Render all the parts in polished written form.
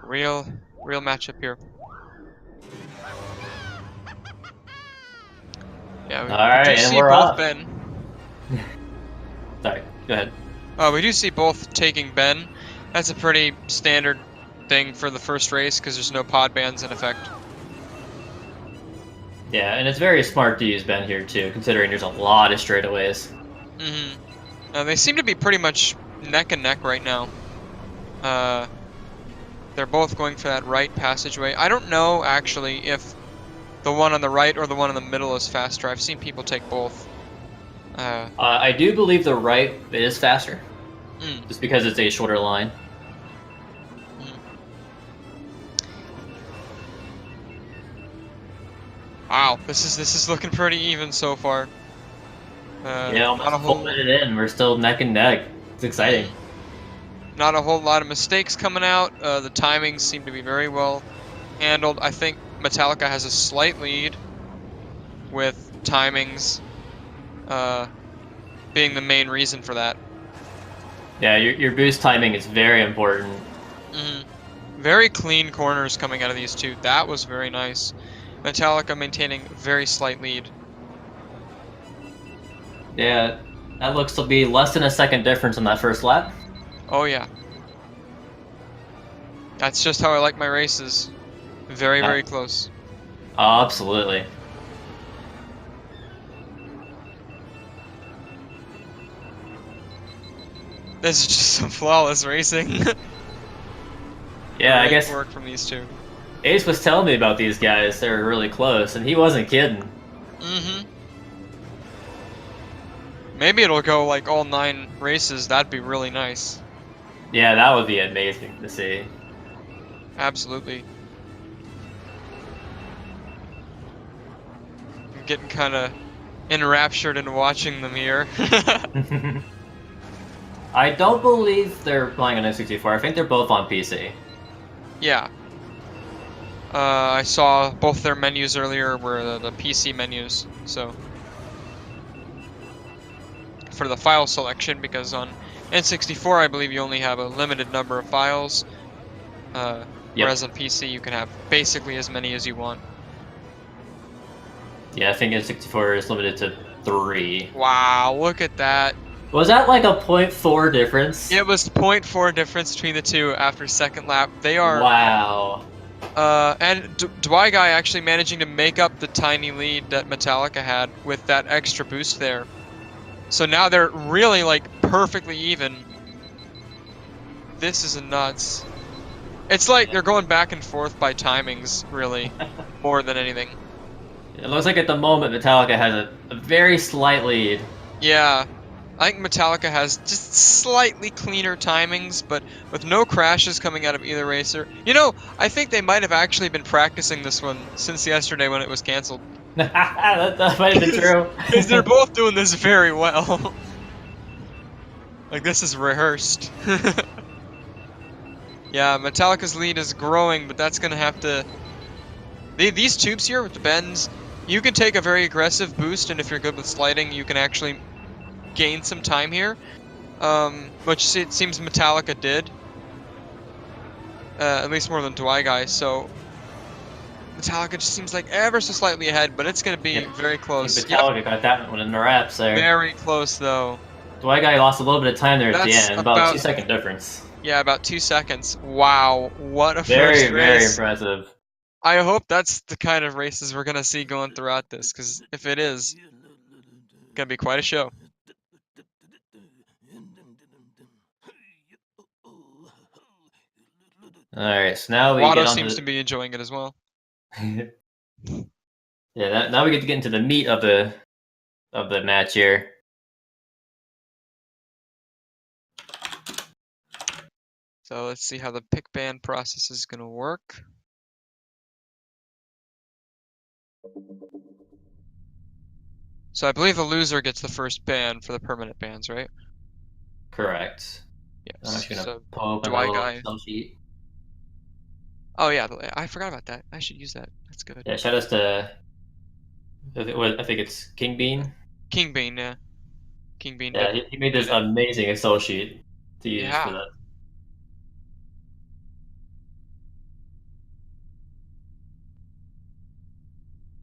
Real matchup here. Yeah, we do Alright, and see we're both off. Ben. Sorry, go ahead. We do see both taking Ben. That's a pretty standard thing for the first race because there's no pod bans in effect. Yeah, and it's very smart to use Ben here too, considering there's a lot of straightaways. They seem to be pretty much neck and neck right now. They're both going for that right passageway. I don't know, actually, if the one on the right or the one in the middle is faster. I've seen people take both. I do believe the right is faster, mm, just because it's a shorter line. mm. Wow, this is looking pretty even so far. Yeah, almost not a a full whole minute in, we're still neck and neck. It's exciting. not a whole lot of mistakes coming out. The timings seem to be very well handled. I think Metallica has a slight lead with timings being the main reason for that. Yeah, your boost timing is very important. Very clean corners coming out of these two. That was very nice. Metallica maintaining very slight lead. Yeah, that looks to be less than a second difference on that first lap. Oh yeah. That's just how I like my races. Very, very close. Oh, absolutely. This is just some flawless racing. Yeah, Great I guess work from these two. Ace was telling me about these guys. They were really close, and he wasn't kidding. Maybe it'll go like all 9 races. That'd be really nice. Yeah, that would be amazing to see. Absolutely. I'm getting kind of enraptured in watching them here. I don't believe they're playing on N64. I think they're both on PC. Yeah. I saw both their menus earlier were the PC menus, so for the file selection, because on N64 I believe you only have a limited number of files, whereas on PC you can have basically as many as you want. Yeah, I think N64 is limited to 3. Wow, look at that. Was that like a 0.4 difference? It was 0.4 difference between the two after second lap. They are... Wow. And Dwy Guy actually managing to make up the tiny lead that Metallica had with that extra boost there. So now they're really like perfectly even. This is nuts. It's like they're going back and forth by timings, really, more than anything. It looks like at the moment Metallica has a very slight lead. Yeah. I think Metallica has just slightly cleaner timings, but with no crashes coming out of either racer. You know, I think they might have actually been practicing this one since yesterday when it was canceled. that might have been true. Because they're both doing this very well. Like, this is rehearsed. Yeah, Metallica's lead is growing, but that's going to have to... These tubes here with the bends, you can take a very aggressive boost, and if you're good with sliding, you can actually gain some time here, which it seems Metallica did, at least more than Dwy Guy. So Metallica just seems like ever so slightly ahead, but it's going to be very close. Metallica got that one in the wraps there. Very close though. Dwy Guy lost a little bit of time there at the end, about 2 second difference. Yeah, about 2 seconds. Wow, what a Very, first race. very impressive. I hope that's the kind of races we're going to see going throughout this, because if it is, it's going to be quite a show. Alright, so now we Watto get on seems to be enjoying it as well. Yeah, now we get to get into the meat of the match here. So let's see how the pick ban process is going to work. So I believe the loser gets the first ban for the permanent bans, right? Correct. Yes. I'm actually gonna So pull up Dwy my Guy. little sheet. Oh yeah, I forgot about that. I should use that. That's good. Yeah, shout outs to I think it's King Bean. King Bean, yeah. King Bean. Yeah, he made this amazing Excel sheet to use for that.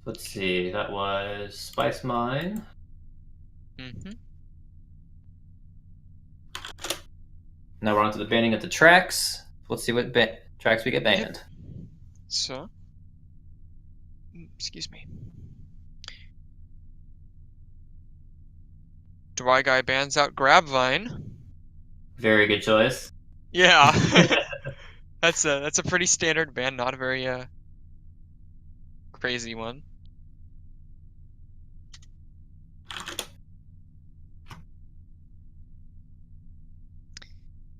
Let's see, that was Spice Mine. Mm-hmm. Now we're on to the banning of the tracks. Let's see what tracks we get banned. Yep. So, excuse me. Dwy Guy bans out Grabvine. Very good choice. Yeah. That's a pretty standard ban, not a very crazy one.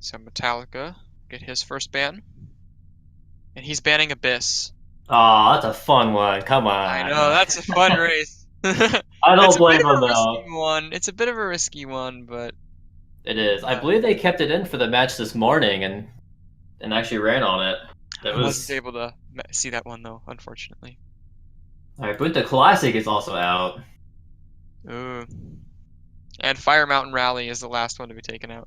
So Metallica get his first ban. And he's banning Abyss. Aw, that's a fun one. Come on. I know, that's a fun race. I don't blame him though. It's a bit of a risky one, but it is. I believe they kept it in for the match this morning and actually ran on it. I wasn't able to see that one though, unfortunately. Alright, but the Classic is also out. Ooh. And Fire Mountain Rally is the last one to be taken out.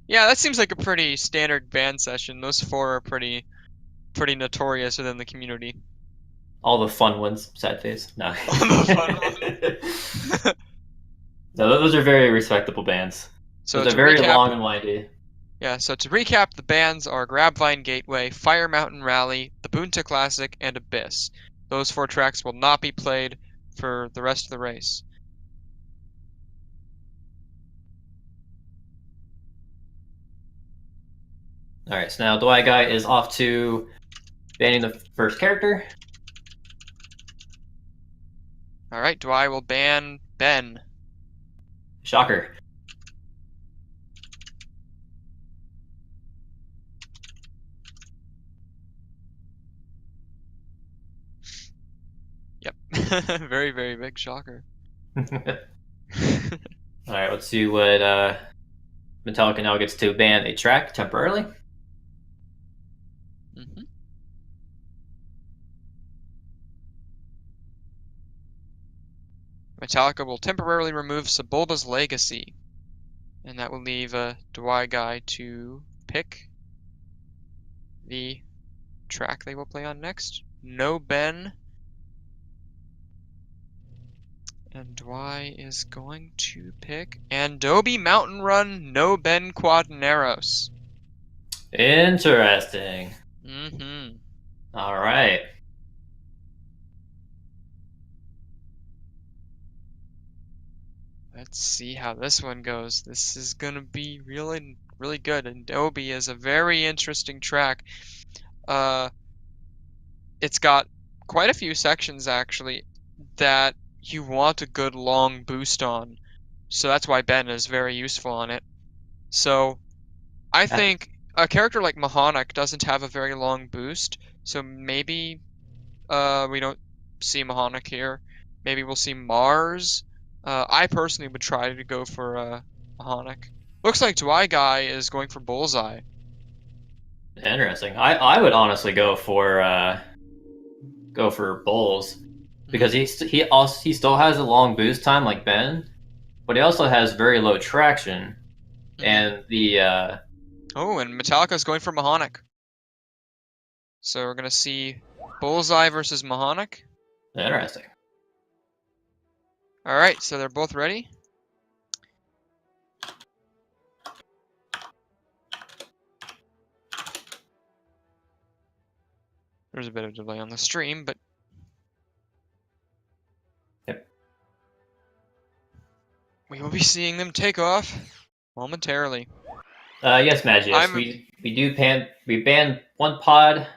Yeah, that seems like a pretty standard ban session. Those four are pretty notorious within the community. All the fun ones, sad face. No. All the fun ones. No, those are very respectable bands. So they're very long and windy. Yeah, so to recap, the bans are Grabvine Gateway, Fire Mountain Rally, the Boonta Classic, and Abyss. Those four tracks will not be played for the rest of the race. Alright, so now Dwy Guy is off to banning the first character. Alright, Dwy will ban Ben. Shocker. Yep. Very, very big shocker. Alright, let's see what Metallica now gets to ban a track temporarily. Mm-hmm. Metallica will temporarily remove Sebulba's Legacy. And that will leave Dwy Guy to pick the track they will play on next. No Ben. And Dwy is going to pick Andobi Mountain Run, no Ben Quadneros. Interesting. Mm-hmm. Alright. Let's see how this one goes. This is gonna be really, really good. Andobi is a very interesting track. It's got quite a few sections actually that you want a good long boost on. So that's why Ben is very useful on it. So I think a character like Mahonic doesn't have a very long boost, so maybe we don't see Mahonic here. Maybe we'll see Mars. I personally would try to go for Mahonic. Looks like Dwy Guy is going for Bullseye. Interesting. I would honestly go for Bulls because he still has a long boost time like Ben, but he also has very low traction, and the oh, and Metallica's going for Mahonic. So we're gonna see Bullseye versus Mahonic. Interesting. All right, so they're both ready. There's a bit of delay on the stream, but yep. We will be seeing them take off momentarily. Yes, Magius. We ban one pod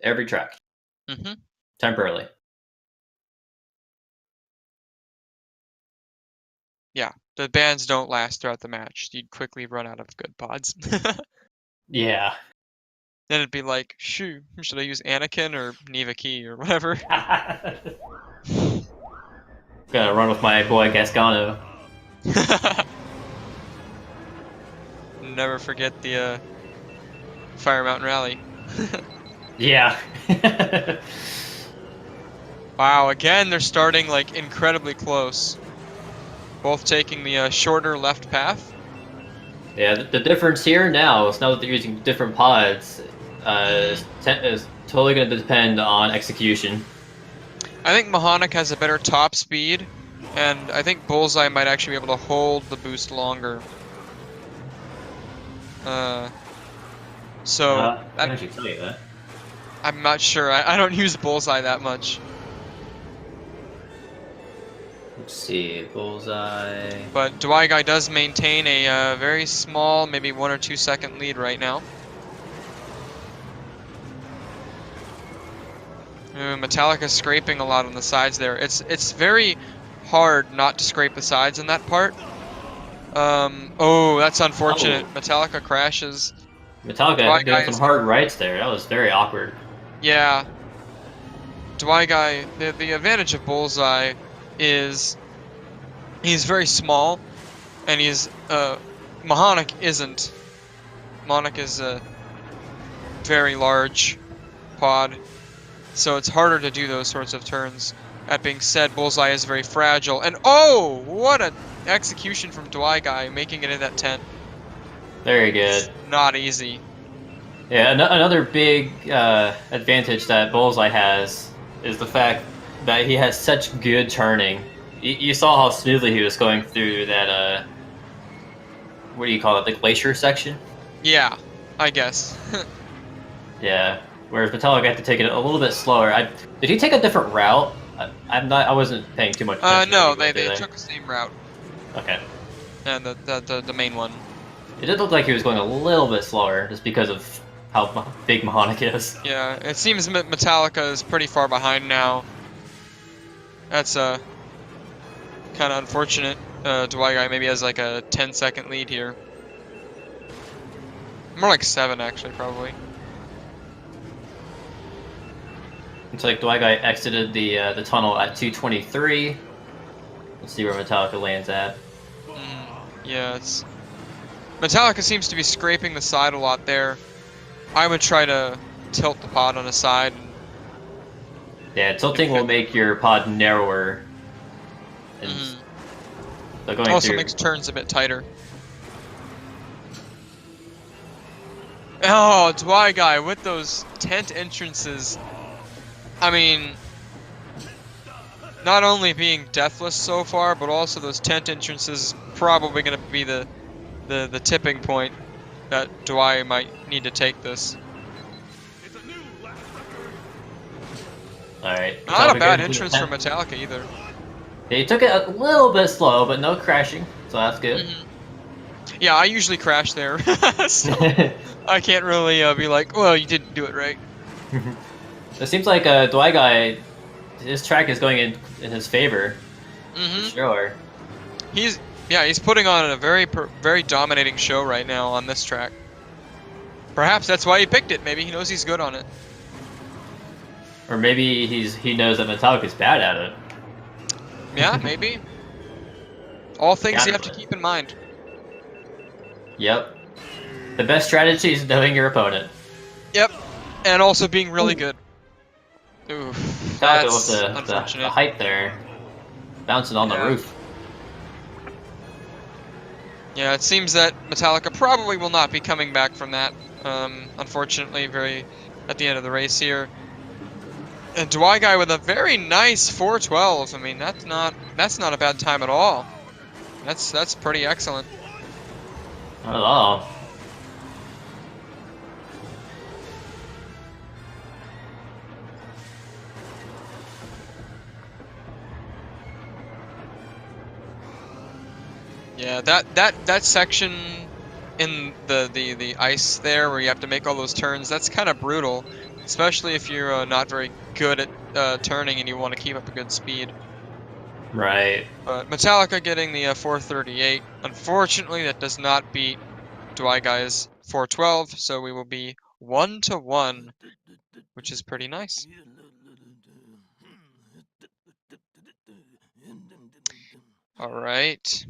every track. Mm-hmm. Temporarily. Yeah, the bans don't last throughout the match. You'd quickly run out of good pods. Yeah. Then it'd be like, shoot, should I use Anakin or Neva Key or whatever? Gonna run with my boy Gasgano. Never forget the Fire Mountain Rally. Yeah. Wow, again, they're starting like incredibly close. Both taking the shorter left path. Yeah, the difference here now is now that they're using different pods is totally going to depend on execution. I think Mahonic has a better top speed, and I think Bullseye might actually be able to hold the boost longer. So I can actually tell you that. I'm not sure. I don't use Bullseye that much. Let's see, Bullseye. But Dwy Guy does maintain a very small, maybe 1 or 2 second lead right now. Metallica scraping a lot on the sides there. It's very hard not to scrape the sides in that part. Oh, that's unfortunate. Oh, Metallica crashes. Metallica Dwy doing Guy some is, hard rights there. That was very awkward. yeah. Dwy Guy, the advantage of Bullseye is he's very small, and he's Mahonic isn't. Mahonic is a very large pod, so it's harder to do those sorts of turns. That being said, Bullseye is very fragile, and oh, what an execution from Dwy Guy, making it in that tent. Very It's good. not easy. Yeah, another big advantage that Bullseye has is the fact that he has such good turning. You saw how smoothly he was going through that, what do you call it, the glacier section? Yeah, I guess. Yeah, whereas Metallica had to take it a little bit slower. Did he take a different route? I wasn't paying too much attention when he No, went through they there. took the same route, Okay. and the main one. It did look like he was going a little bit slower just because of how big Mahonic is. Yeah, it seems Metallica is pretty far behind now. That's kind of unfortunate. Dwy Guy maybe has like a 10-second lead here. More like 7, actually, probably. Looks like Dwy Guy exited the tunnel at 223. Let's see where Metallica lands at. Yeah, it's Metallica seems to be scraping the side a lot there. I would try to tilt the pod on the side. Yeah, tilting will make your pod narrower. And so going Also through. makes turns a bit tighter. Oh, Dwy Guy with those tent entrances. I mean, not only being deathless so far, but also those tent entrances is probably going to be the tipping point that Dwy might need to take this. Alright. Not a bad entrance for Metallica either. They took it a little bit slow, but no crashing, so that's good. Yeah, I usually crash there, so I can't really be like, well, you didn't do it right. It seems like Dwy Guy, his track is going in his favor. For sure. He's putting on a very dominating show right now on this track. Perhaps that's why he picked it. Maybe he knows he's good on it. Or maybe he knows that Metallica's bad at it. Yeah, maybe. All things you have to keep in mind. Yep. The best strategy is knowing your opponent. Yep. And also being really good. Oof. Metallica That's with the unfortunate. height there. Bouncing on the roof. Yeah, it seems that Metallica probably will not be coming back from that. Unfortunately, very at the end of the race here. And Dwy Guy with a very nice 412. I mean, that's not a bad time at all. That's pretty excellent. Not at all. Yeah, that section in the ice there where you have to make all those turns, that's kind of brutal, especially if you're not very good at turning and you want to keep up a good speed. Right. But Metallica getting the 438. Unfortunately, that does not beat Dwy Guy's 412, so we will be 1-1, which is pretty nice. All right.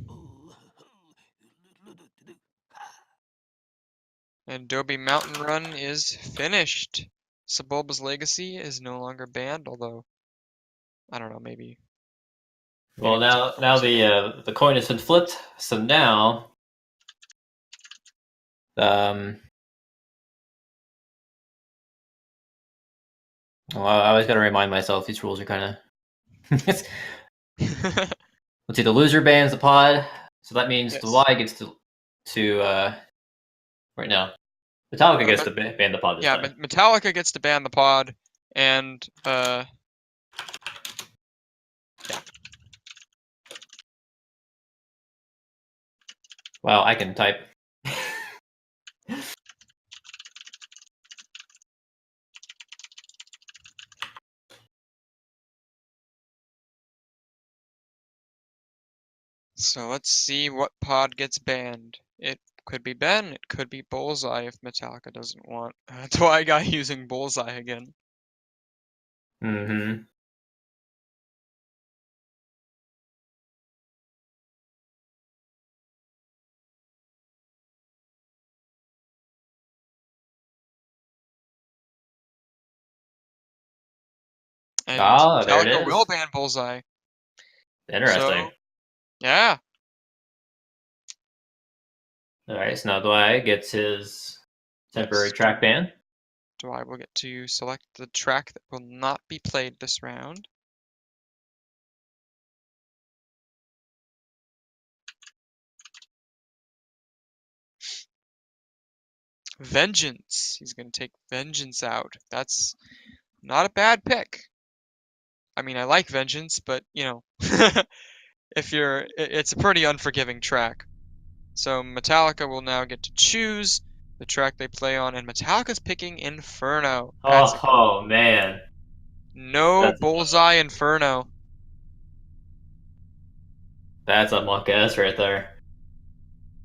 And Adobe Mountain Run is finished. Sebulba's Legacy is no longer banned, although I don't know, maybe. Well, now the coin has been flipped, so now well, I always got to remind myself these rules are kind of Let's see, the loser bans the pod, so that means Yes. Dwy gets to right now. Metallica gets to ban the pod this yeah, time. Metallica gets to ban the pod, and yeah. Wow, I can type. So let's see what pod gets banned. It could be Ben, it could be Bullseye if Metallica doesn't want Dwy Guy using Bullseye again. Mm-hmm. And Ah, there it Metallica will is. ban Bullseye. Interesting. So, yeah. Alright, so now Dwy gets his temporary Yes. track ban. Dwy will get to select the track that will not be played this round. Vengeance. He's going to take Vengeance out. That's not a bad pick. I mean, I like Vengeance, but, you know, it's a pretty unforgiving track. So Metallica will now get to choose the track they play on, and Metallica's picking Inferno. Oh man. No Bullseye Inferno. That's a monk ass right there.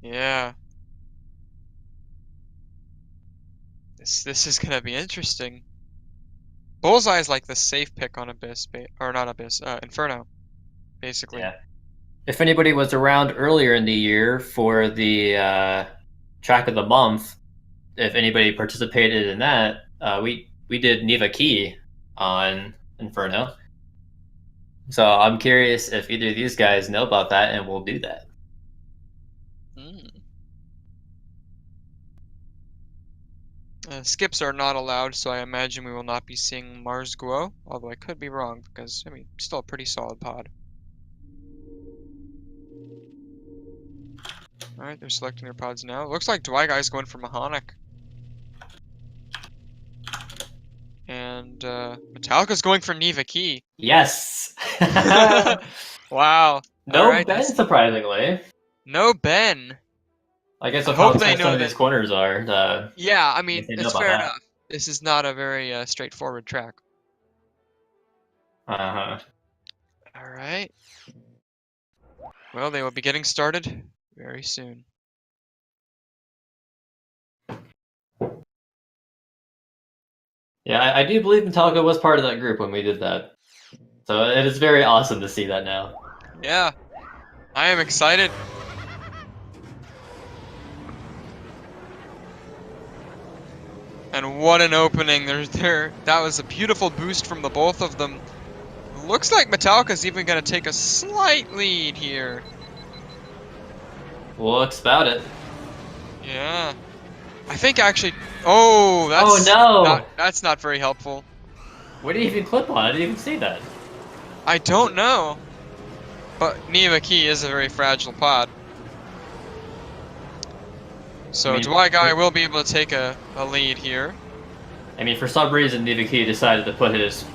Yeah. This is gonna be interesting. Bullseye is like the safe pick on Abyss, or not Abyss, Inferno, basically. Yeah. If anybody was around earlier in the year for the track of the month, if anybody participated in that, we did Neva Key on Inferno. So I'm curious if either of these guys know about that, and we'll do that. Skips are not allowed, so I imagine we will not be seeing Mars Guo, although I could be wrong because, I mean, still a pretty solid pod. Alright, they're selecting their pods now. It looks like Dwy Guy's going for Mahonic. And Metallica's going for Neva Key. Yes! Wow. No right, Ben, surprisingly. No Ben. I guess I of how hope they tight know some of that. these corners are. Yeah, I mean, they know it's about fair that. enough. This is not a very straightforward track. Uh-huh. Alright. Well, they will be getting started very soon. Yeah, I do believe Metallica was part of that group when we did that. So it is very awesome to see that now. Yeah. I am excited. And what an opening. That was a beautiful boost from the both of them. Looks like Metallica's even going to take a slight lead here. Looks about it. Yeah. I think actually... Oh, that's not very helpful. Where did you even clip on? I didn't even see that. I don't know. But Neva Key is a very fragile pod. So Dwy Guy will be able to take a lead here. I mean, for some reason, Neva Key decided to put his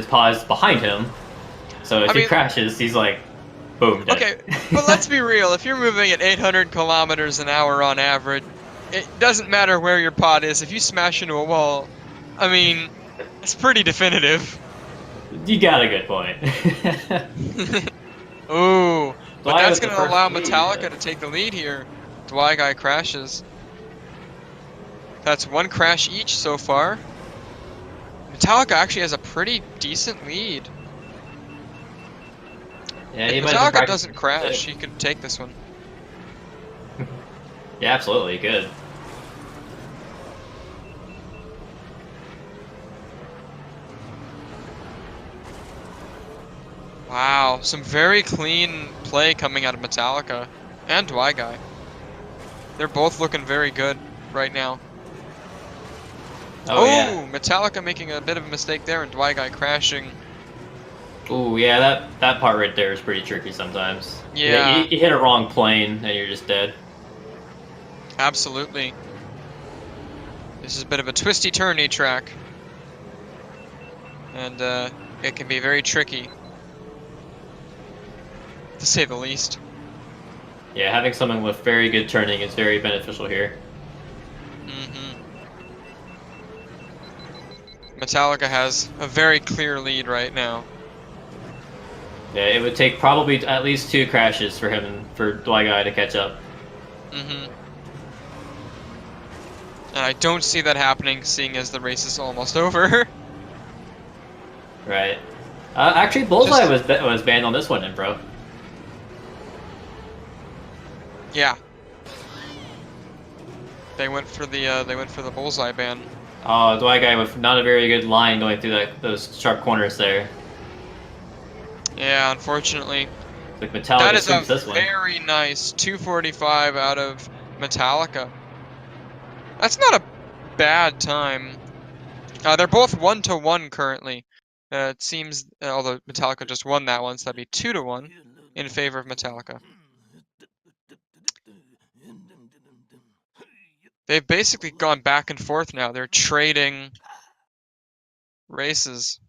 paws behind him. So if he crashes, he's like, boom, dead. Okay, but let's be real. If you're moving at 800 kilometers an hour on average, it doesn't matter where your pod is. If you smash into a wall, I mean, it's pretty definitive. You got a good point. Ooh, but that's going to allow Metallica to take the lead here. Dwy Guy crashes. That's one crash each so far. Metallica actually has a pretty decent lead. Yeah, if Metallica doesn't crash, he could take this one. Yeah, absolutely, good. Wow, some very clean play coming out of Metallica and Dwy Guy. They're both looking very good right now. Oh, yeah. Metallica making a bit of a mistake there and Dwy Guy crashing. Ooh, yeah, that part right there is pretty tricky sometimes. Yeah. You hit a wrong plane and you're just dead. Absolutely. This is a bit of a twisty-turny track. And it can be very tricky, to say the least. Yeah, having someone with very good turning is very beneficial here. Metallica has a very clear lead right now. Yeah, it would take probably at least 2 crashes for Dwy Guy to catch up. And I don't see that happening, seeing as the race is almost over. Right. Actually, Bullseye was banned on this one, then, bro. Yeah. They went for the bullseye ban. Oh, Dwy Guy with not a very good line going through those sharp corners there. Yeah, unfortunately. Like Metallica That is sweeps a this one. very nice 245 out of Metallica. That's not a bad time. They're both 1-1 currently. It seems, although Metallica just won that one, so that'd be 2-1 in favor of Metallica. They've basically gone back and forth now. They're trading races.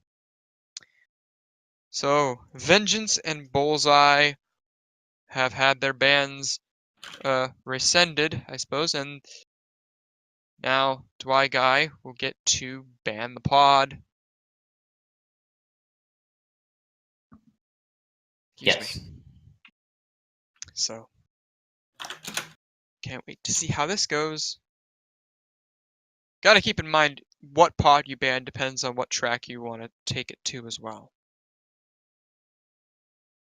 So, Vengeance and Bullseye have had their bans rescinded, I suppose, and now Dwy Guy will get to ban the pod. Excuse me. So, can't wait to see how this goes. Gotta keep in mind, what pod you ban depends on what track you want to take it to as well.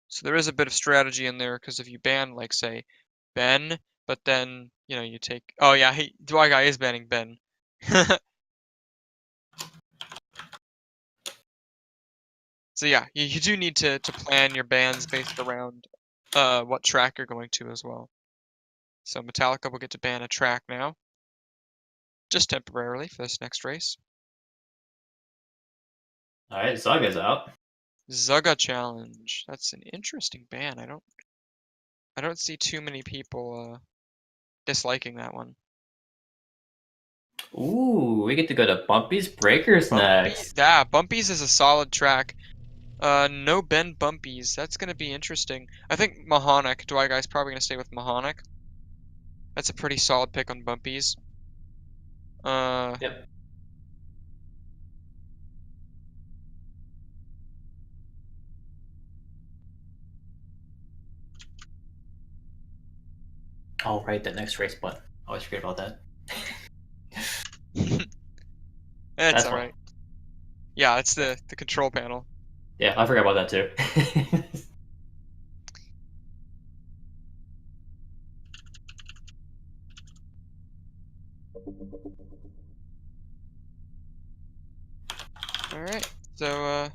So there is a bit of strategy in there, because if you ban, like, say, Ben, but then, you know, you take... Oh yeah, Dwy Guy is banning Ben. So yeah, you do need to plan your bans based around what track you're going to as well. So Metallica will get to ban a track now. Just temporarily for this next race. Alright, Zaga's out. Zaga challenge. That's an interesting ban. I don't see too many people disliking that one. Ooh, we get to go to Bumpy's Breakers next. Yeah, Bumpy's is a solid track. No Ben Bumpies. That's gonna be interesting. I think Mahonic, Dwy Guy's probably gonna stay with Mahonic. That's a pretty solid pick on Bumpies. Yep. Oh, right, that next race button. I always forget about that. That's alright. Yeah, it's the control panel. Yeah, I forgot about that too. Alright, so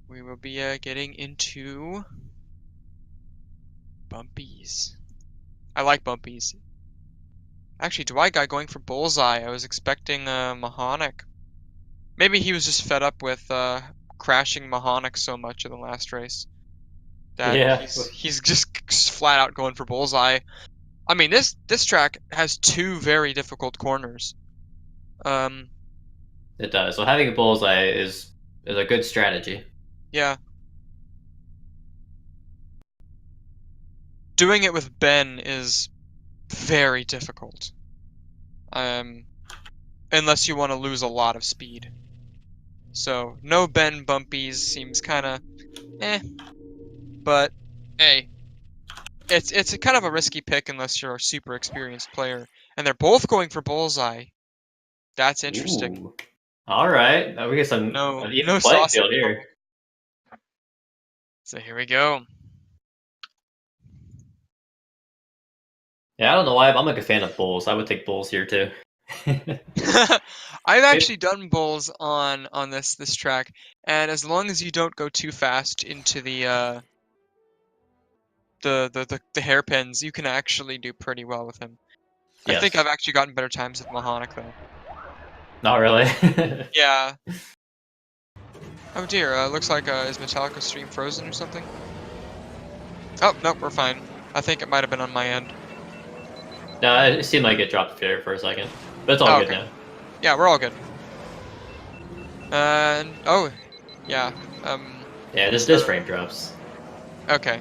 we will be getting into Bumpies. I like Bumpies. Actually, Dwy Guy going for Bullseye. I was expecting Mahonic. Maybe he was just fed up with crashing Mahonic so much in the last race that Yeah. he's just flat out going for Bullseye. I mean, this track has 2 very difficult corners. It does. So having a Bullseye is a good strategy. Yeah. Doing it with Ben is very difficult. Unless you want to lose a lot of speed. So, no Ben Bumpies seems kind of but hey, it's a kind of a risky pick unless you're a super experienced player. And they're both going for Bullseye. That's interesting. Ooh. All right, now we get an even playing field here. So here we go. Yeah, I don't know why, but I'm like a fan of bulls. I would take bulls here too. I've actually done bulls on this track, and as long as you don't go too fast into the hairpins, you can actually do pretty well with him. Yes. I think I've actually gotten better times with Mahonic though. Not really. Yeah. Oh dear, looks like, is Metallica stream frozen or something? Oh, nope, we're fine. I think it might have been on my end. No, it seemed like it dropped there for a second. But it's all Oh, good okay. now. Yeah, we're all good. And, oh, yeah, Yeah, this so- frame drops. okay.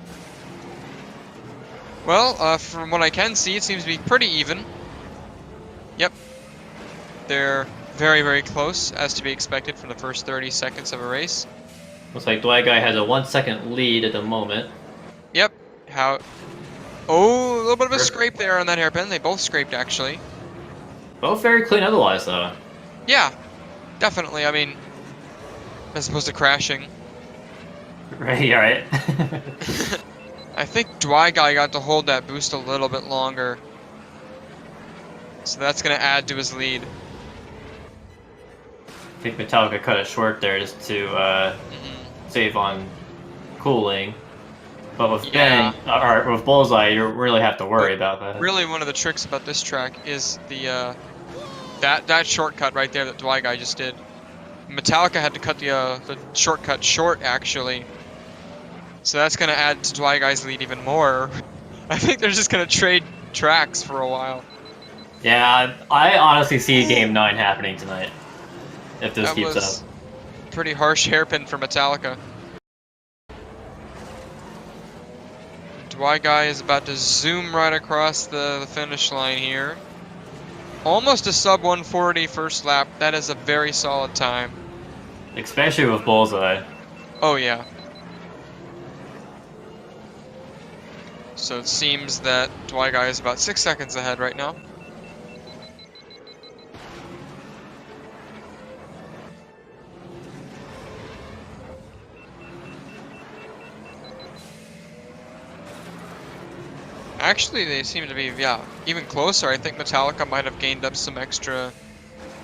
Well, from what I can see, it seems to be pretty even. Yep. They're very, very close, as to be expected from the first 30 seconds of a race. Looks like Dwy Guy has a 1 second lead at the moment. Yep. How... Oh, a little bit of a scrape there on that hairpin. They both scraped, actually. Both very clean otherwise, though. Yeah, definitely. I mean, as opposed to crashing. Right, alright. I think Dwy Guy got to hold that boost a little bit longer. So that's going to add to his lead. I think Metallica cut it short there just to save on cooling. But with with Bullseye, you really have to worry about that. Really, one of the tricks about this track is the that shortcut right there that Dwy Guy just did. Metallica had to cut the shortcut short, actually. So that's going to add to Dwy Guy's lead even more. I think they're just going to trade tracks for a while. Yeah, I honestly see Game 9 happening tonight. If this keeps up. Pretty harsh hairpin for Metallica. Dwy Guy is about to zoom right across the finish line here. Almost a sub 140 first lap. That is a very solid time. Especially with Bullseye. Oh yeah. So it seems that Dwy Guy is about 6 seconds ahead right now. Actually, they seem to be, yeah, even closer. I think Metallica might have gained up some extra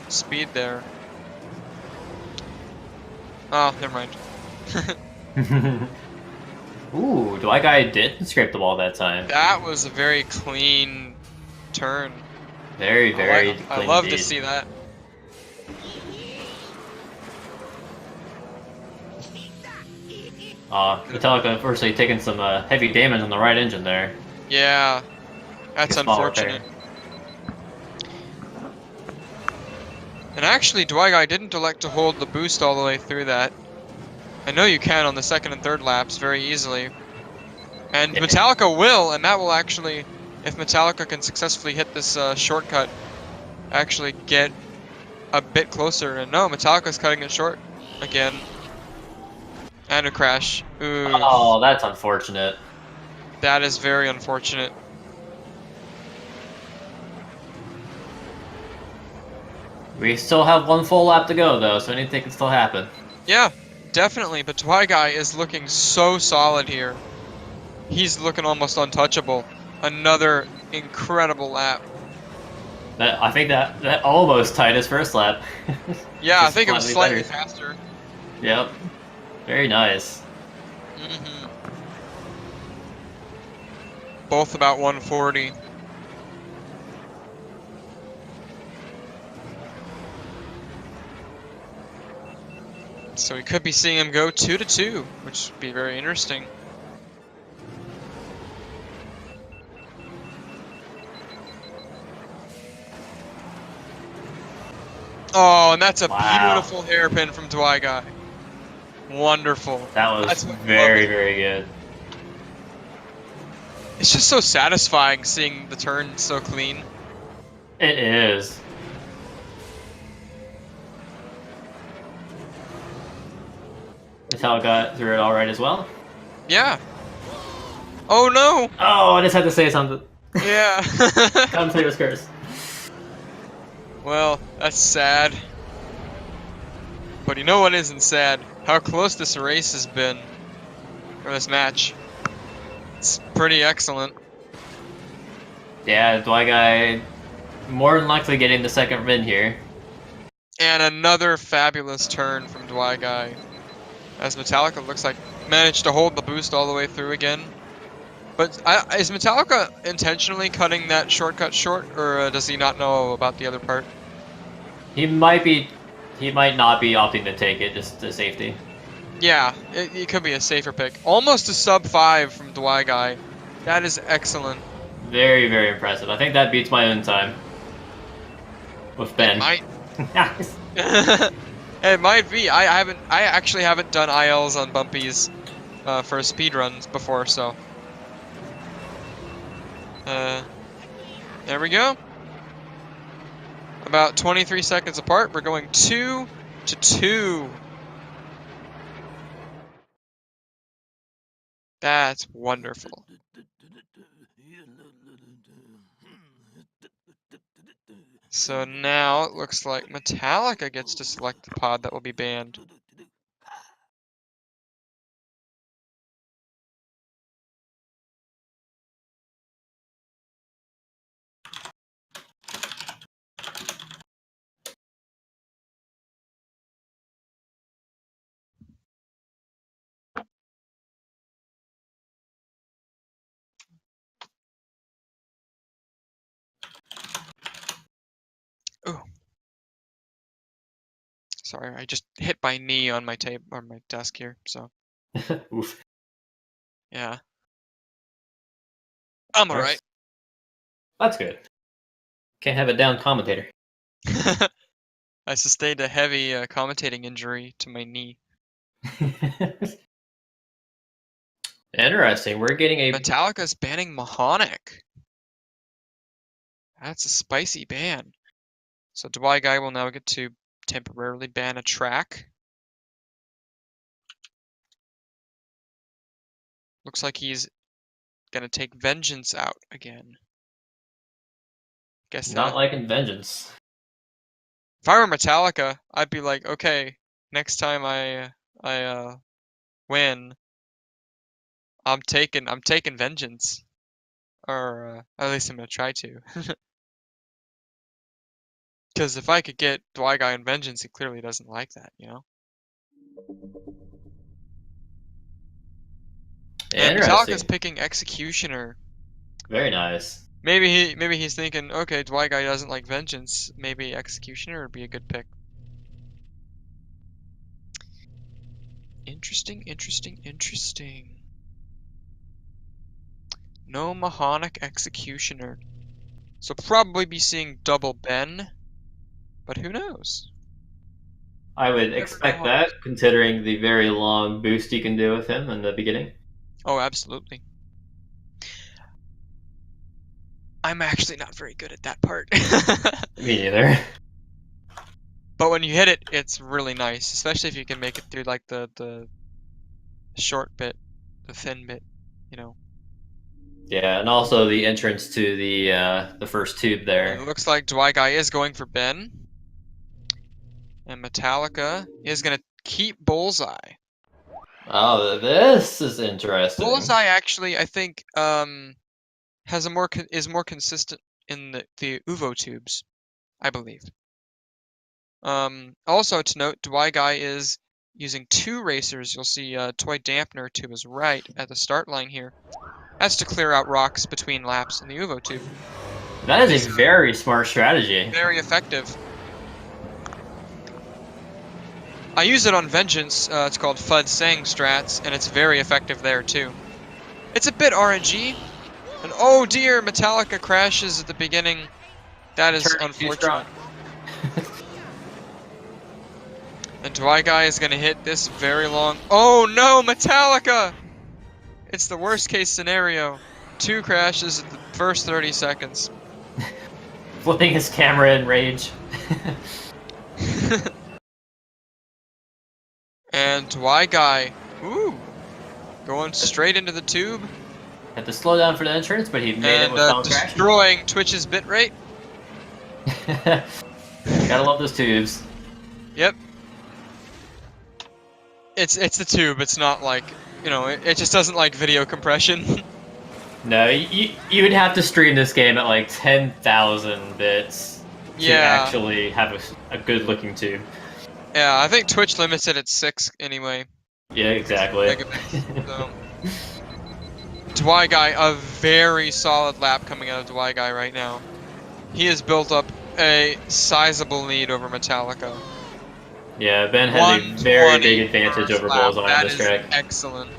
speed there. Oh, never mind. Ooh, Dwy Guy didn't scrape the wall that time. That was a very clean turn. Very, very clean. I love to see that. Metallica unfortunately taking some heavy damage on the right engine there. Yeah, that's unfortunate. And actually, Dwy Guy didn't elect to hold the boost all the way through that. I know you can on the second and third laps very easily. And Metallica will, and that will actually, if Metallica can successfully hit this shortcut, actually get a bit closer. And no, Metallica's cutting it short again. And a crash. Ooh. Oh, that's unfortunate. That is very unfortunate. We still have one full lap to go, though, so anything can still happen. Yeah, definitely. But Dwy Guy is looking so solid here. He's looking almost untouchable. Another incredible lap. I think that almost tied his first lap. Yeah, I think it was slightly faster. Yep. Very nice. Both about 140. So we could be seeing him go 2-2, which would be very interesting. Oh, and that's a beautiful hairpin from Dwy Guy. Wonderful. That was very, very good. It's just so satisfying seeing the turn so clean. It is. Metallica threw it all right as well. Yeah. Oh no! Oh, I just had to say something. Yeah. Come save us, curse. Well, that's sad. But you know what isn't sad? How close this race has been. Or this match. It's pretty excellent. Yeah, Dwy Guy more than likely getting the second win here. And another fabulous turn from Dwy Guy. As Metallica looks like managed to hold the boost all the way through again. But is Metallica intentionally cutting that shortcut short, or does he not know about the other part? He might not be opting to take it just to safety. Yeah, it could be a safer pick. Almost a sub 5 from Dwy Guy. That is excellent. Very, very impressive. I think that beats my own time with Ben. It might. It might be. I actually haven't done ILs on bumpies for speedruns before, so. There we go. About 23 seconds apart. We're going 2 to 2. That's wonderful. So now it looks like Metallica gets to select the pod that will be banned. Ooh. Sorry, I just hit my knee on my table or my desk here, so. Oof. Yeah. I'm alright. That's good. Can't have a down commentator. I sustained a heavy commentating injury to my knee. Interesting. We're getting a Metallica's banning Mahonic. That's a spicy ban. So Dwy Guy will now get to temporarily ban a track. Looks like he's gonna take Vengeance out again. Guess not that. liking Vengeance. If I were Metallica, I'd be like, okay, next time I win, I'm taking Vengeance, or at least I'm gonna try to. Because if I could get Dwy Guy and Vengeance, he clearly doesn't like that, you know. And Metallica's picking Executioner. Very nice. Maybe he's thinking, okay, Dwy Guy doesn't like Vengeance. Maybe Executioner would be a good pick. Interesting, interesting, interesting. No Mahonic Executioner. So probably be seeing double Ben, but who knows? I would expect that, considering the very long boost you can do with him in the beginning. Oh, absolutely. I'm actually not very good at that part. Me neither. But when you hit it, it's really nice, especially if you can make it through like the short bit, the thin bit, you know. Yeah, and also the entrance to the first tube there. And it looks like Dwy Guy is going for Ben. And Metallica is going to keep Bullseye. Oh, this is interesting. Bullseye actually, I think, has is more consistent in the UVO tubes, I believe. Also to note, Dwy Guy is using 2 racers. You'll see Toy Dampener to his right at the start line here. That's to clear out rocks between laps in the UVO tube. That is a very smart strategy. Very effective. I use it on Vengeance. It's called Fud Sang Strats, and it's very effective there too. It's a bit RNG, and oh dear, Metallica crashes at the beginning. That is unfortunate. And Dwy Guy is gonna hit this very long. Oh no, Metallica! It's the worst case scenario. 2 crashes at the first 30 seconds. Flipping his camera in rage. And Dwy Guy, ooh, going straight into the tube. Had to slow down for the entrance, but he made it without crashing. Destroying Twitch's bitrate. Gotta love those tubes. Yep. It's the tube. It's not like, you know, it just doesn't like video compression. No, you would have to stream this game at like 10,000 bits to actually have a good looking tube. Yeah, I think Twitch limits it at 6 anyway. Yeah, exactly. Megabits, so. Dwy Guy, a very solid lap coming out of Dwy Guy right now. He has built up a sizable lead over Metallica. Yeah, Ben has a very big 120 advantage first over lap. Bullseye on That this is track. excellent.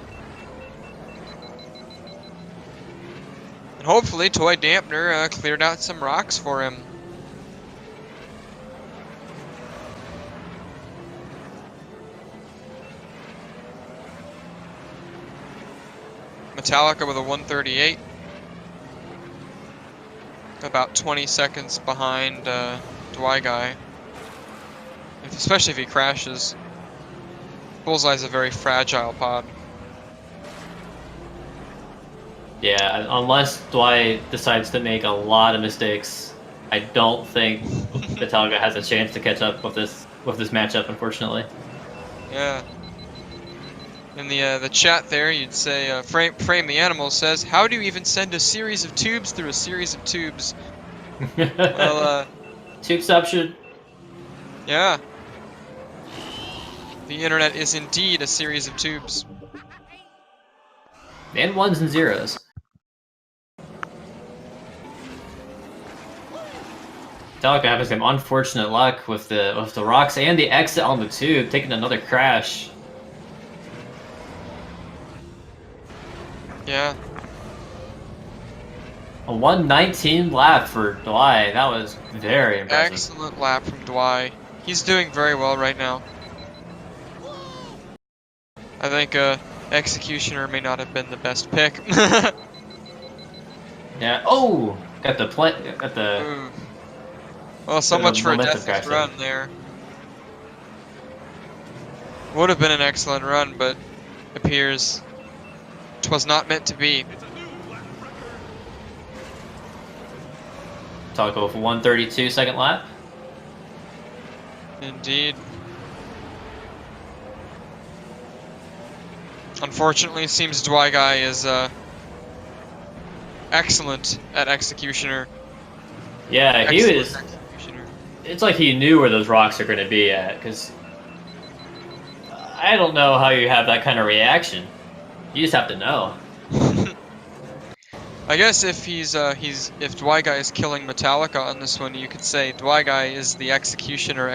And hopefully Toy Dampener cleared out some rocks for him. Metallica with a 138. About 20 seconds behind Dwy Guy. Especially if he crashes. Bullseye's a very fragile pod. Yeah, unless Dwight decides to make a lot of mistakes, I don't think Metallica has a chance to catch up with this matchup, unfortunately. Yeah. In the chat there, you'd say, Frame the Animal says, how do you even send a series of tubes through a series of tubes? Well, Tubeception. yeah. The internet is indeed a series of tubes. And ones and zeros. Metallica having some unfortunate luck with the rocks and the exit on the tube, taking another crash. Yeah. A 119 lap for Dwy. That was very impressive. Excellent lap from Dwy. He's doing very well right now. I think Executioner may not have been the best pick. Yeah. Oh, got the play. Got the. Ooh. Well, so much for a deathless crash run there. Would have been an excellent run, but appears 'twas not meant to be. Taco for 132 second lap. Indeed. Unfortunately, it seems Dwy Guy is excellent at Executioner. Yeah, he Excellent was. Executioner. It's like he knew where those rocks are going to be at, because I don't know how you have that kind of reaction. You just have to know. I guess if if Dwy Guy is killing Metallica on this one, you could say Dwy Guy is the Executioner.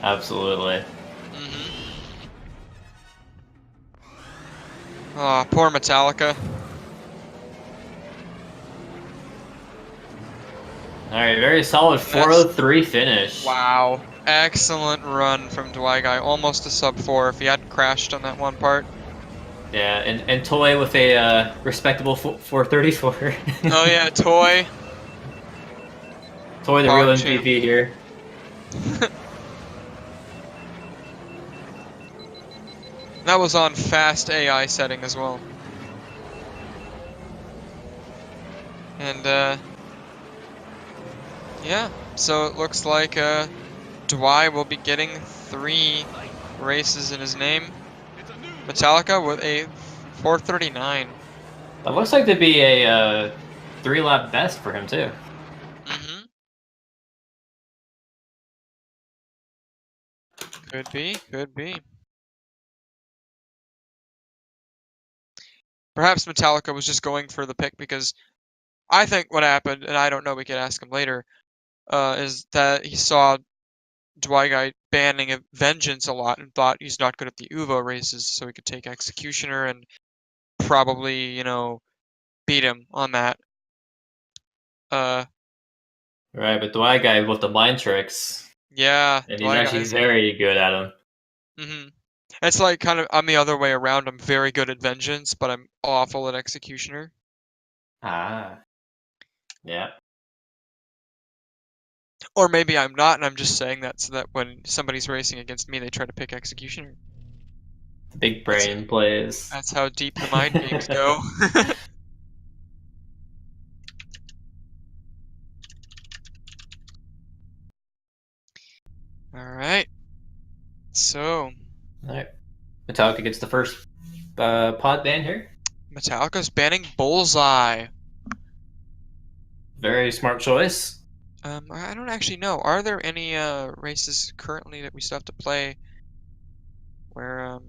Absolutely. Aw, poor Metallica. Alright, very solid 403 finish. Wow. Excellent run from Dwy Guy. Almost a sub 4 if he hadn't crashed on that one part. Yeah, and Toy with a respectable 434. Oh yeah, Toy. Toy the real MVP here. That was on fast AI setting as well. And yeah, so it looks like Dwy will be getting 3 races in his name. Metallica with a 439. That looks like to be a 3-lap best for him too. Could be, could be. Perhaps Metallica was just going for the pick because I think what happened, and I don't know, we could ask him later, is that he saw Dwy Guy banning Vengeance a lot and thought he's not good at the Uvo races, so he could take Executioner and probably, you know, beat him on that. Right, but Dwy Guy with the mind tricks. Yeah. And he's actually very good at them. It's like kind of, I'm the other way around. I'm very good at Vengeance, but I'm awful at Executioner. Ah. Yeah. Or maybe I'm not, and I'm just saying that so that when somebody's racing against me, they try to pick Executioner. The big brain plays. That's how deep the mind games go. Alright. So. Alright. Metallica gets the first pod ban here. Metallica's banning Bullseye. Very smart choice. I don't actually know. Are there any races currently that we still have to play where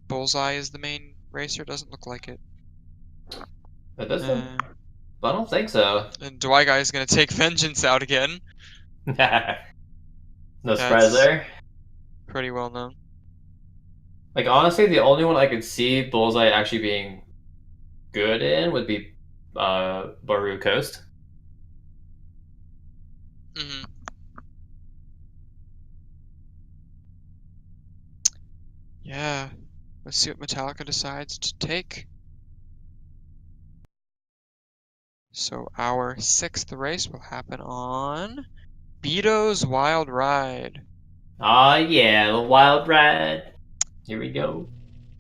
Bullseye is the main racer? Doesn't look like it. That doesn't. I don't think so. And Dwy Guy is gonna take Vengeance out again. No surprise That's there. pretty well known. Like honestly, the only one I could see Bullseye actually being good in would be Baru Coast. Hmm. Yeah. Let's see what Metallica decides to take. So our 6th race will happen on Beto's Wild Ride. Ah, yeah, the wild ride. Here we go.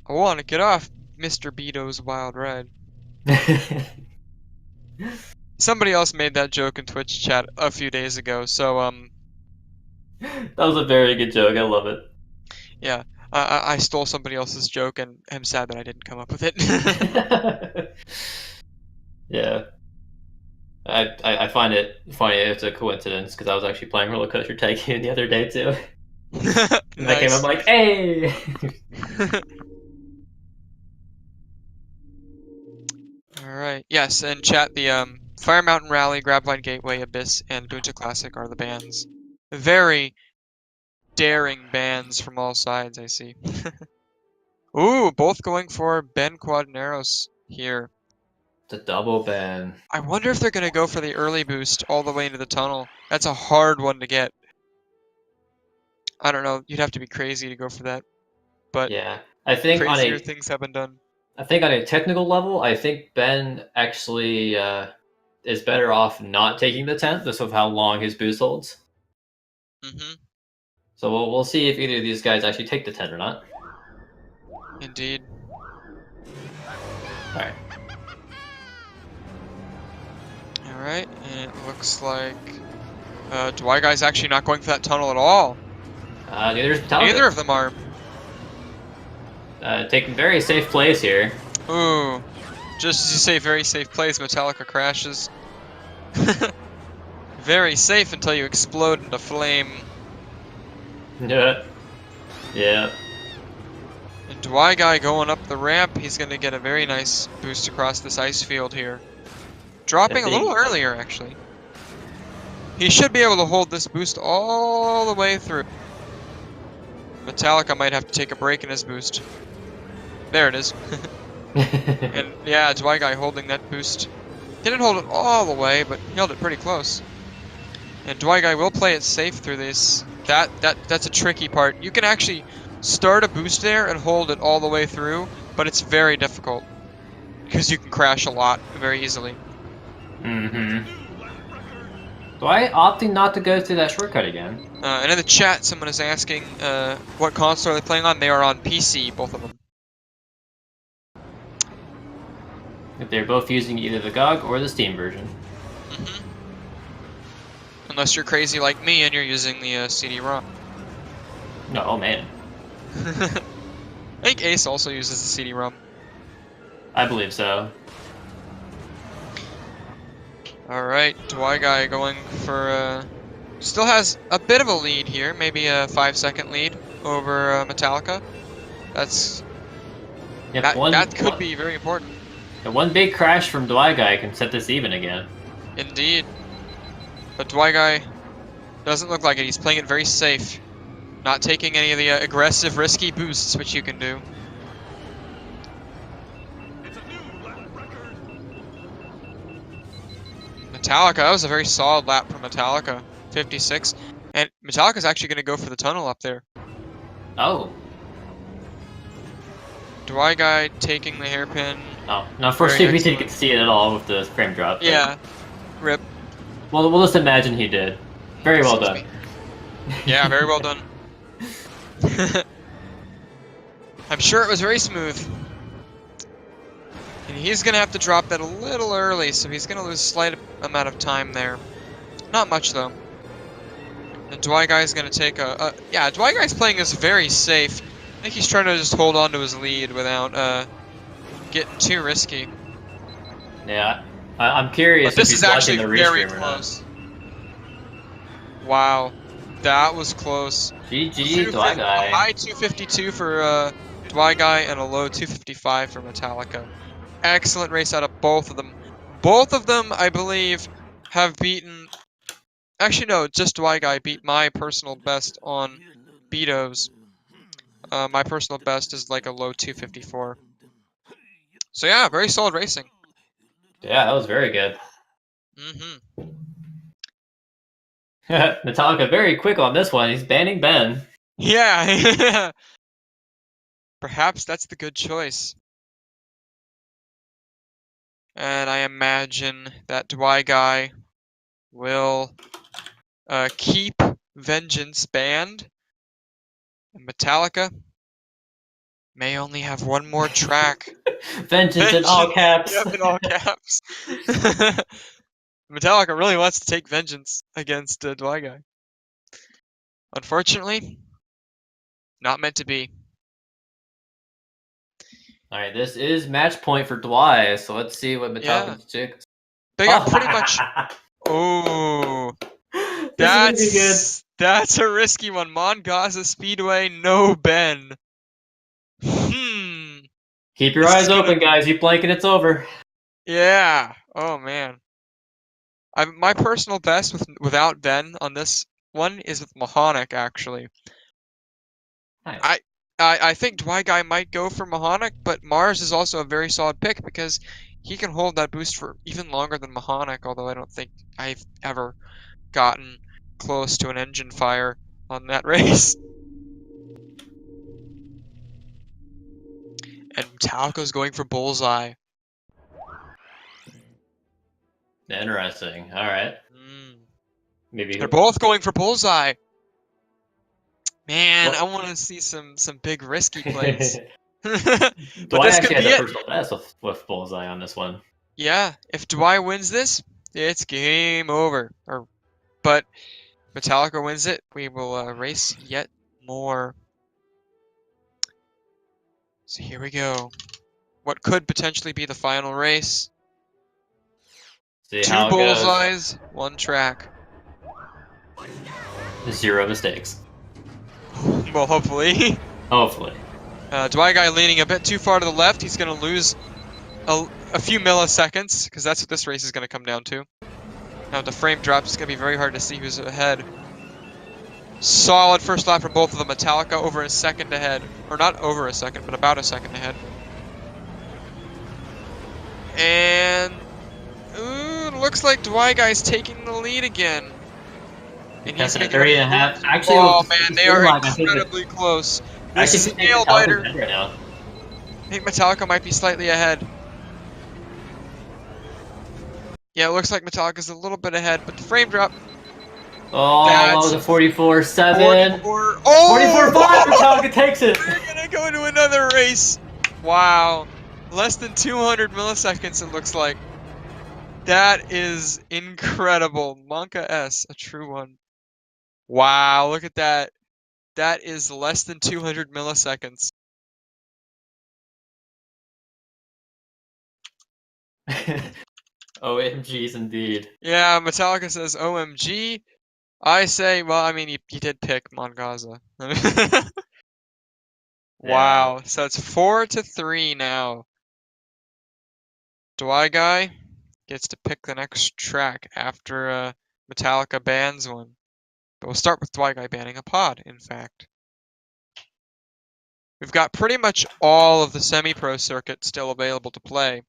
I want to get off Mr. Beto's Wild Ride. Somebody else made that joke in Twitch chat a few days ago, so That was a very good joke. I love it. yeah, I stole somebody else's joke and I'm sad that I didn't come up with it. Yeah. I find it funny it's a coincidence because I was actually playing Roller Coaster Tycoon the other day too. And I came up Nice. like, hey! Alright, yes, and chat, the Fire Mountain Rally, Grabline Gateway, Abyss, and Bunta Classic are the bands. Very daring bands from all sides, I see. Ooh, both going for Ben Quadneros here. The double ban. I wonder if they're going to go for the early boost all the way into the tunnel. That's a hard one to get. I don't know, you'd have to be crazy to go for that. But Yeah. I think crazier things have been done. on a technical level, I think Ben actually is better off not taking the 10th just with how long his boost holds. Mm-hmm. So we'll see if either of these guys actually take the 10 or not. Indeed. Alright. Alright, and it looks like Dwy Guy's actually not going for that tunnel at all. Neither is Metallica. Neither of them are. Taking very safe plays here. Ooh. Just as you say, very safe plays, Metallica crashes. Very safe until you explode into flame. Yeah. Yeah. And Dwy Guy going up the ramp, he's going to get a very nice boost across this ice field here. Dropping a little earlier, actually. He should be able to hold this boost all the way through. Metallica might have to take a break in his boost. There it is. And yeah, Dwy Guy holding that boost. Didn't hold it all the way, but he held it pretty close. And Dwy Guy will play it safe through this. That's a tricky part. You can actually start a boost there and hold it all the way through, but it's very difficult because you can crash a lot very easily. Mm-hmm. Dwy opting not to go through that shortcut again. And in the chat, someone is asking what console are they playing on. They are on PC, both of them. If they're both using either the GOG or the Steam version. Mm-hmm. Unless you're crazy like me and you're using the CD-ROM. No, oh man. I think Ace also uses the CD-ROM. I believe so. Alright, Dwy Guy going for, still has a bit of a lead here, maybe a 5-second lead over Metallica. That's... Yep, that could be very important. One big crash from Dwy Guy can set this even again. Indeed. But Dwy Guy doesn't look like it. He's playing it very safe. Not taking any of the aggressive, risky boosts, which you can do. Metallica, that was a very solid lap from Metallica. 56. And Metallica's actually going to go for the tunnel up there. Oh. Dwy Guy taking the hairpin. Oh, no, unfortunately we didn't get to see it at all with the frame drop. Yeah. Rip. Well, we'll just imagine he did. Very well done. Yeah, very well done. I'm sure it was very smooth. And he's going to have to drop that a little early, so he's going to lose a slight amount of time there. Not much, though. And Dwy Guy's going to take yeah, Dwy Guy's playing this very safe. I think he's trying to just hold on to his lead without getting too risky. Yeah, I'm curious But if this he's is watching actually the very restream or close. Wow, that was close. not. GG, Dwy Guy. A high 252 for Dwy Guy and a low 255 for Metallica. Excellent race out of both of them. Both of them, I believe, have beaten. Actually, no, just Dwy Guy beat my personal best on Betos. My personal best is like a low 254. So yeah, very solid racing. Yeah, that was very good. Mm-hmm. Metallica very quick on this one. He's banning Ben. Yeah. Perhaps that's the good choice. And I imagine that Dwy Guy will keep Vengeance banned. And Metallica may only have one more track. Vengeance in all caps. Yep, in all caps. Metallica really wants to take vengeance against Dwy Guy. Unfortunately, not meant to be. All right, this is match point for Dwy, so let's see what Yeah. Metallica's chicks. They got pretty much. Oh, This is gonna be good. that's a risky one. Mongaza Speedway, no Ben. Keep your This eyes is gonna open, be. guys. You blink and it's over. Yeah. Oh man. My personal best without Ben on this one is with Mahonic actually. Nice. I think Dwy Guy might go for Mahonic, but Mars is also a very solid pick because he can hold that boost for even longer than Mahonic, although I don't think I've ever gotten close to an engine fire on that race. And Metallica's going for Bullseye. Interesting. All right. Maybe They're both going for Bullseye. Man, Well- I want to see some big risky plays. But Dwy this actually could be has a it. personal best with Bullseye on this one. Yeah, if Dwy wins this, it's game over. But Metallica wins it, we will race yet more. So here we go. What could potentially be the final race. See 2 how it goes. bullseyes, 1 track. 0 mistakes. Well, hopefully. Hopefully. Dwy Guy leaning a bit too far to the left. He's going to lose a few milliseconds, because that's what this race is going to come down to. Now, the frame drop is going to be very hard to see who's ahead. Solid first lap from both of them. Metallica over a second ahead. Or not over a second, but about a second ahead. And it looks like Dwy Guy's taking the lead again. And he's That's going at to 3.5. Actually, oh man, they are I think incredibly close. I This is a actually think nail biter. Metallica's right now. I think Metallica might be slightly ahead. Yeah, it looks like Metallica's a little bit ahead, but the frame drop. Oh, the 44.7. 44. Oh! 44.5. Metallica takes it. We're gonna go into another race. Wow, less than 200 milliseconds. It looks like. That is incredible. Monka S, a true one. Wow, look at that. That is less than 200 milliseconds. OMGs indeed. Yeah, Metallica says OMG. I say, well, I mean, you did pick Mongaza. Wow, Yeah. so it's 4-3 now. Dwy Guy gets to pick the next track after Metallica bans one. But we'll start with Dwy Guy banning a pod, in fact. We've got pretty much all of the semi-pro circuit still available to play.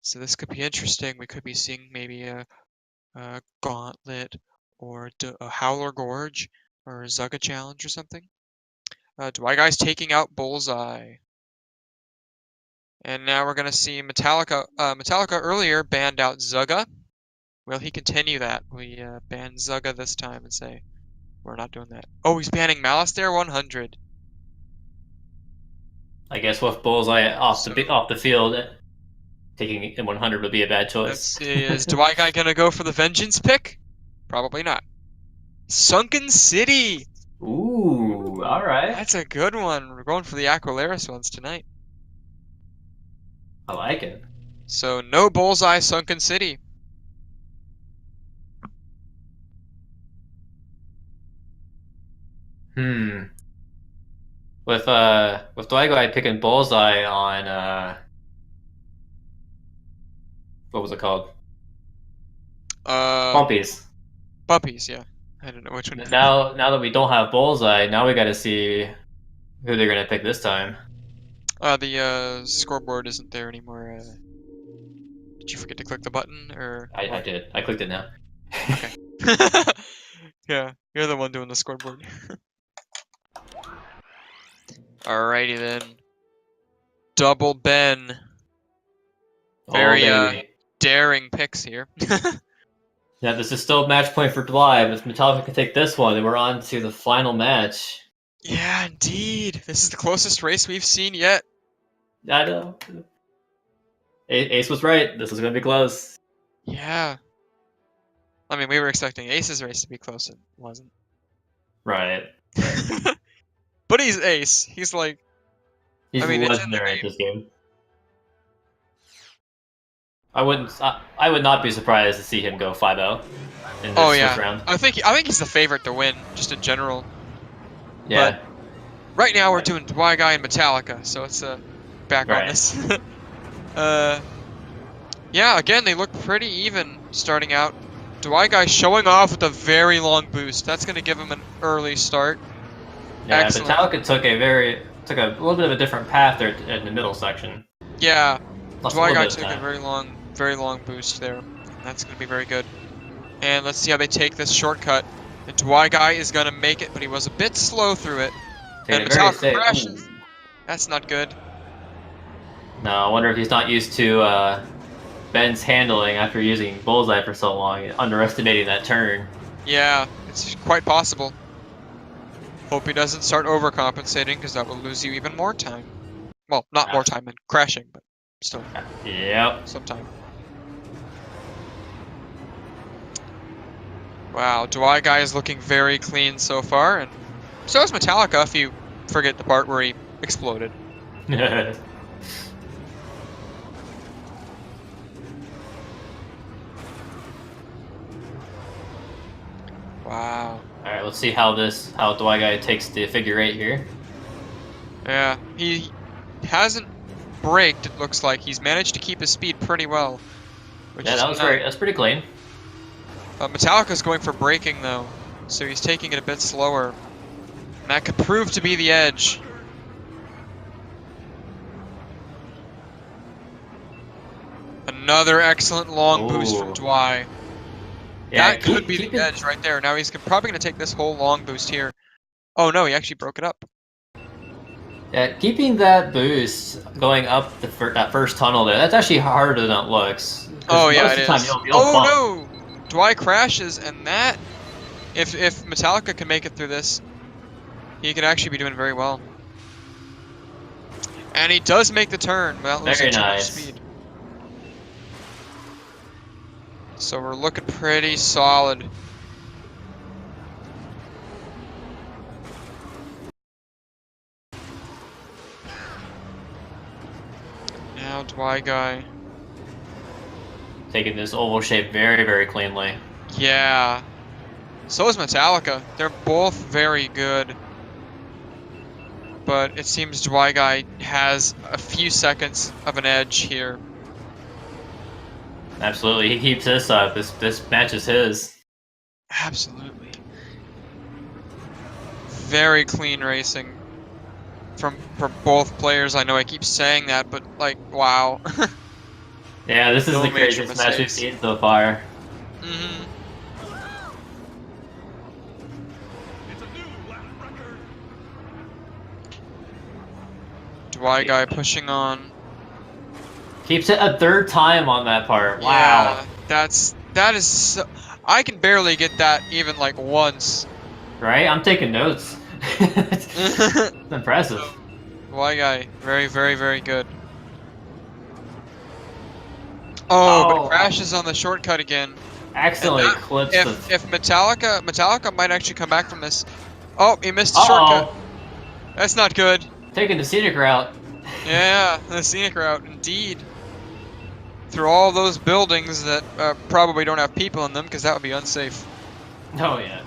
So this could be interesting. We could be seeing maybe a Gauntlet or a Howler Gorge or a Zugga Challenge or something. Dwy Guy's taking out Bullseye. And now we're going to see Metallica. Metallica earlier banned out Zugga. Will he continue that? We ban Zugga this time and say, we're not doing that. Oh, he's banning Malistaire 100. I guess with Bullseye off So, the field, taking in 100 would be a bad choice. let's see. Is Dwy Guy going to go for the Vengeance pick? Probably not. Sunken City! Ooh, all right. That's a good one. We're going for the Aquilaris ones tonight. I like it. So no Bullseye Sunken City. with Dwy Guy picking bullseye on what was it called? Uh, Bumpies. Puppies, yeah. I don't know which one. Now that we don't have bullseye, now we got to see who they're gonna pick this time. The scoreboard isn't there anymore. Did you forget to click the button, or I what? did. I clicked it now. Okay. Yeah, you're the one doing the scoreboard. Alrighty then. Double Ben. Very baby. daring picks here. Yeah, this is still match point for Dwy, but if Metallica can take this one, then we're on to the final match. Yeah, indeed. This is the closest race we've seen yet. I know. Ace was right. This is gonna be close. Yeah. I mean, we were expecting Ace's race to be close. It wasn't. Right. But he's Ace. He's like... He's I mean, it's in the legendary game. at this game. I would not be surprised to see him go 5-0 in this first round. I think he's the favorite to win, just in general. Yeah. But right now we're doing Dwy Guy and Metallica, so it's back on this. Yeah, again, they look pretty even starting out. Dwy Guy showing off with a very long boost. That's going to give him an early start. Yeah, Excellent. Metallica took a little bit of a different path there in the middle section. Yeah, Lost Dwy Guy bit of took a time. very long boost there. That's going to be very good. And let's see how they take this shortcut. The Dwy Guy is going to make it, but he was a bit slow through it. Taking And it very Metallica safe. crashes. Ooh. That's not good. No, I wonder if he's not used to Ben's handling after using Bullseye for so long, underestimating that turn. Yeah, it's quite possible. Hope he doesn't start overcompensating, because that will lose you even more time. Well, not more time than crashing, but still. Yep. Some time. Wow, Dwy Guy is looking very clean so far, and so is Metallica if you forget the part where he exploded. Wow. Alright, let's see how Dwy Guy takes the figure 8 here. Yeah, he hasn't braked, it looks like. He's managed to keep his speed pretty well. Yeah, that's pretty clean. Metallica's going for braking though, so he's taking it a bit slower. And that could prove to be the edge. Another excellent long boost from Dwy. Yeah, that could be the edge right there. Now he's probably going to take this whole long boost here. Oh no, he actually broke it up. Yeah, keeping that boost going up that first tunnel there, that's actually harder than it looks. Oh yeah, it is. You'll bump. No! Dwy crashes, and that, if Metallica can make it through this, he could actually be doing very well. And he does make the turn without losing too much speed. So we're looking pretty solid. Now Dwy Guy. Taking this oval shape very, very cleanly. Yeah. So is Metallica. They're both very good. But it seems Dwy Guy has a few seconds of an edge here. Absolutely, he keeps this up. This match is his. Absolutely. Very clean racing from both players. I know I keep saying that, but like, wow. Yeah, this is No the major craziest match we've mistakes. seen so far. Mm-hmm. Dwy Guy pushing on. Keeps it a third time on that part. Wow. Yeah, that is so, I can barely get that even like once. Right? I'm taking notes. It's impressive. Dwy Guy, very, very, very good. Oh, but crashes on the shortcut again. Accidentally clips if Metallica might actually come back from this. Oh, he missed the shortcut. That's not good. Taking the scenic route. Yeah, the scenic route, indeed. Through all those buildings that probably don't have people in them, because that would be unsafe. Oh, yeah.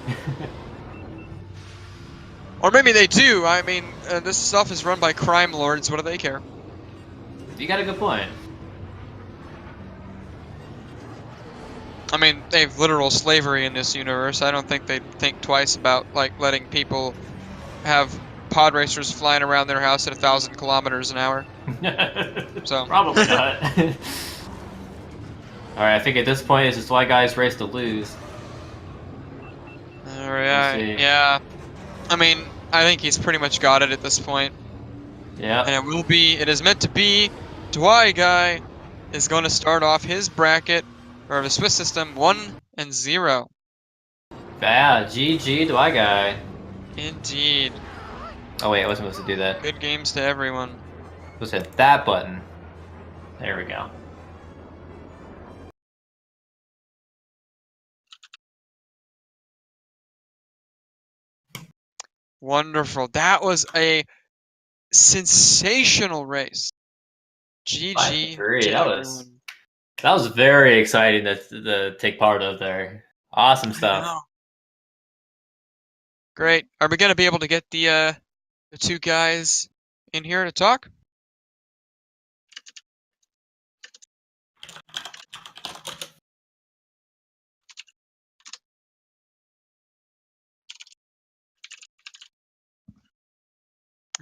Or maybe they do. I mean, this stuff is run by crime lords. What do they care? You got a good point. I mean, they have literal slavery in this universe. I don't think they'd think twice about, like, letting people have pod racers flying around their house at 1,000 kilometers an hour. So Probably not. Alright, I think at this point it's just Dwy Guy's race to lose. Alright, yeah. I mean, I think he's pretty much got it at this point. Yeah. And it is meant to be. Dwy Guy is going to start off his bracket, or the Swiss system, 1-0. Yeah, GG Dwy Guy. Indeed. Oh wait, I wasn't supposed to do that. Good games to everyone. Supposed to hit that button. There we go. Wonderful. That was a sensational race. GG I agree. to That was very exciting to take part of there. Awesome stuff. Great. Are we gonna be able to get the two guys in here to talk?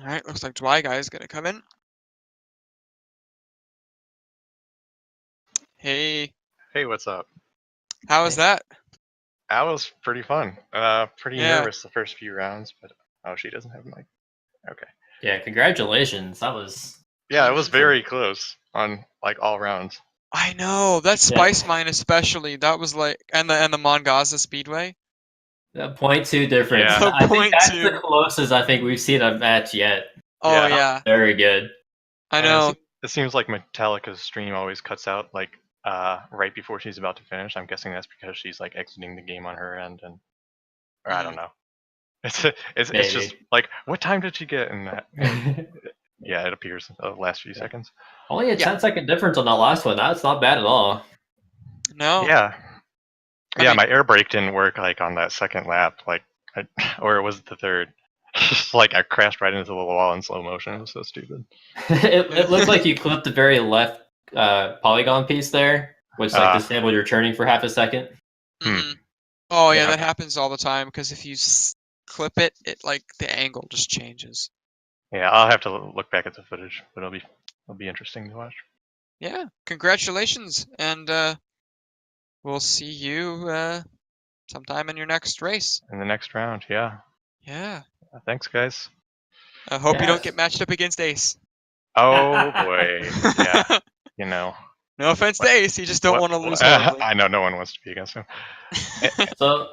All right. Looks like Dwy Guy is gonna come in. Hey. Hey, what's up? How was that? That was pretty fun. Pretty nervous the first few rounds, but oh, she doesn't have a mic. Okay. Yeah, congratulations. That was. Yeah, it was very close on like all rounds. I know that Spice Mine especially. That was like, and the Mongaza Speedway. 0.2 difference. Yeah. I think that's 0.2. the closest I think we've seen a match yet. Oh yeah. Very good. I know. It seems like Metallica's stream always cuts out like right before she's about to finish. I'm guessing that's because she's like exiting the game on her end, and or I don't know. It's just like, what time did she get in that? Yeah, it appears the last few seconds. Only a 10-second difference on that last one. That's not bad at all. No. Yeah. I mean, my air brake didn't work like on that second lap, like, or it was the third. Like I crashed right into the wall in slow motion. It was so stupid. It looked like you clipped the very left polygon piece there, which like disabled your turning for half a second. Mm-hmm. Oh yeah, that happens all the time because if you clip it, like the angle just changes. Yeah, I'll have to look back at the footage, but it'll be interesting to watch. Yeah, congratulations, and we'll see you sometime in your next race. In the next round, yeah. Yeah. Thanks, guys. I hope you don't get matched up against Ace. Oh boy, yeah. You know. No offense to Ace, you just don't want to lose. I know no one wants to be against him. So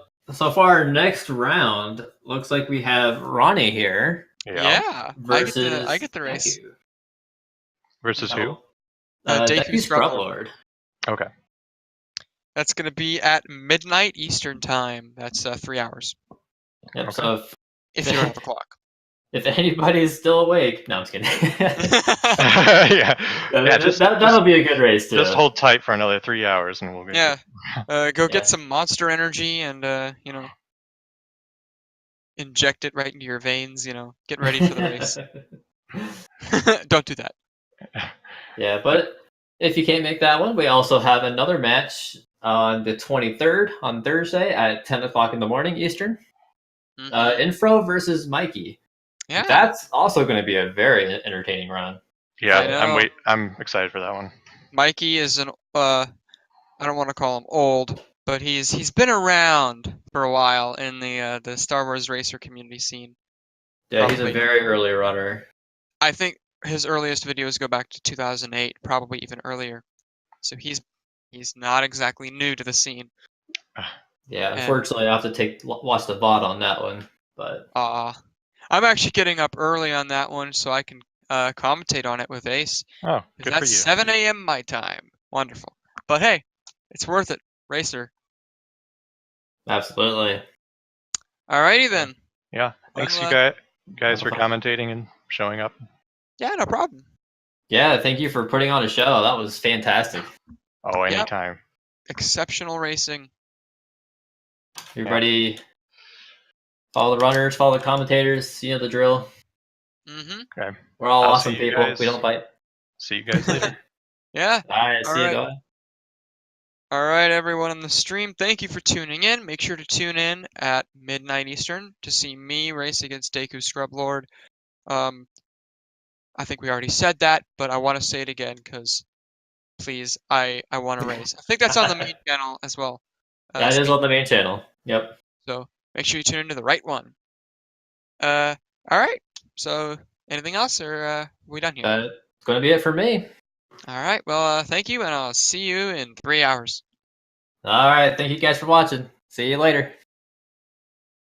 for our next round, looks like we have Ronnie here. Yeah. Versus I get the race. Versus who? Deku Scrublord. Okay. That's gonna be at midnight Eastern time. That's 3 hours. Yep. Okay. So if you don't have a clock. If anybody's still awake, no, I'm just kidding. That'll be a good race too. Just hold tight for another 3 hours, and we'll get. Yeah. Go get some Monster Energy and inject it right into your veins. Get ready for the race. Don't do that. Yeah, but if you can't make that one, we also have another match on the 23rd on Thursday at 10 o'clock in the morning Eastern. Mm-hmm. Infro versus Mikey. Yeah, that's also going to be a very entertaining run. Yeah, I'm excited for that one. Mikey is an I don't want to call him old, but he's been around for a while in the Star Wars racer community scene. Yeah, probably. He's a very early runner. I think his earliest videos go back to 2008, probably even earlier. So he's not exactly new to the scene. Yeah, unfortunately, I have to watch the VOD on that one. But I'm actually getting up early on that one, so I can commentate on it with Ace. Oh, good for you. That's 7 a.m. my time. Wonderful. But hey, it's worth it. Racer. Absolutely. Alrighty then. Yeah. Thanks you guys for commentating and showing up. Yeah, no problem. Yeah, thank you for putting on a show. That was fantastic. Oh, anytime. Yep. Exceptional racing. Everybody Follow the runners, follow the commentators. You know the drill. Mm-hmm. Okay. We're all I'll awesome see you people. guys. We don't bite. See you guys later. Yeah. All right, All see you, right. Dwy. All right, everyone on the stream, thank you for tuning in. Make sure to tune in at midnight Eastern to see me race against Deku Scrublord. I think we already said that, but I want to say it again because, please, I want to race. I think that's on the main channel as well. That is on the main channel. Yep. So make sure you tune into the right one. All right. So anything else, or we done here? That's going to be it for me. All right. Well, thank you, and I'll see you in 3 hours. All right. Thank you guys for watching. See you later.